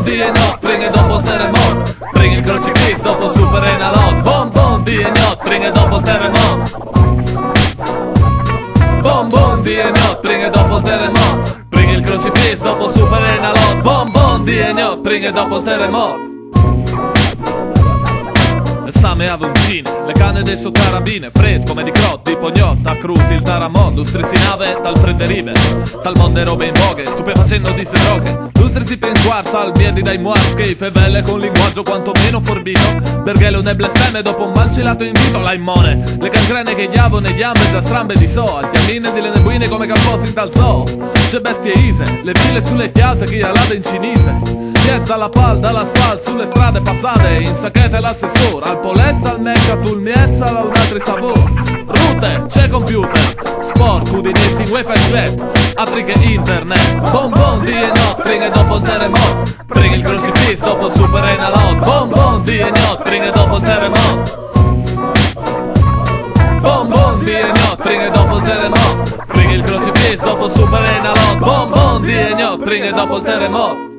die not, bringen dopo il terremoto. Bring il crocifisso dopo super enalot. Bom bom die not, bringen dopo il terremoto. Bom bom die not, bringen dopo il terremoto. Bring il crocifisso dopo super enalot. Bom bom die not, bringen dopo il terremoto. Same avoncine, le canne dei suo carabine, fred come di crot, di pognotta, cruti il taramon, lustri si nave, tal frederive, tal monde robe in voghe, stupefacendo di se droghe, lustri si pensuar, sal piedi dai muars, che i fevelle con linguaggio quantomeno forbito, berghelo ne blesteme dopo un malcilato invito, la immone, le cancrene che chiavano e ghiambe già strambe di so, altiamine di le nebuine come calposi in tal zoo, c'è bestie ise, le ville sulle chiase, chi alade in cinese. Piezza la pal dall'asfalt sulle strade passate, in sacchete l'assessore, al polessa al mecca tul miezza la un altro sapore. Rute, c'è computer, sport, udinesi, wifi flat, altri che internet. Bom bom di e not, bringe dopo il terremoto. Bring il crocifisso dopo il super enalot. Bom bom di e not, bringe dopo il terremoto. Bom bom di e not, bringe dopo il terremoto. Bring il crocifisso dopo il super enalot. Bom bom di e not, bringe dopo il terremoto.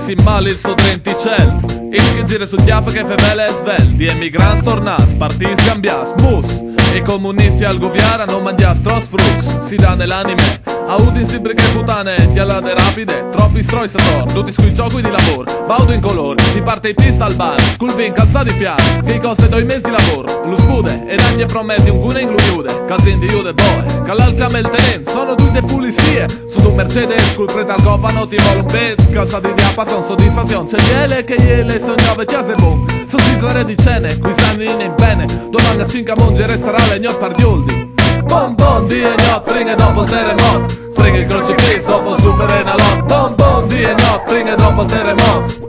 Si male il suo trenticelt, il che gira sul diafo che fevele e svel. Di emigrants tornas, partiti scambias, mus. I comunisti al goviara non mangias tros frus. Si dà nell'anime, a udin si brighe putane, chialate rapide, troppi stroi sator, tutti sui giochi di lavoro. Baudo in colore, di parte i pista al bar, culvin calzati piani, che i costi 2 mesi di lavoro. Lo spude, e dagli prometti un gune in gluiude, casin di jude boe, call'alcam il tenen, sono 2 de pulizie. Su un Mercedes, col creta al cofano, ti vuole un bed, calzati di appa, son soddisfazione. C'è gliele che gliele sognava chiase bon, sono tisore di cene, qui sanno in bene, domani a 5 monge resterà le gnot pardioldi. Bom bom di e gnot, bringe dopo il terremoto. Bring il crocifisso dopo il super enalot. Bom bom di e gnot, bringe dopo il terremoto.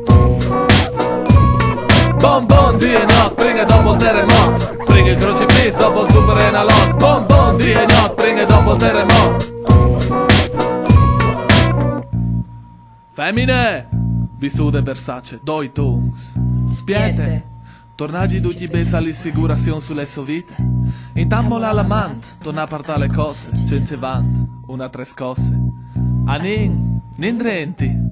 Bom bom di e gnot, bringe dopo il terremoto. Bring il crocifisso dopo il super enalot. Bom bom di e gnot, bringe dopo il terremoto. Femmine, vistute Versace, doi tungs. Spiete, tornagli tutti besa l'assicurazione sulle sue vite. Intammo l'amant, torna a partare le cose, senza vant, una tre scosse. Anin, nindrenti.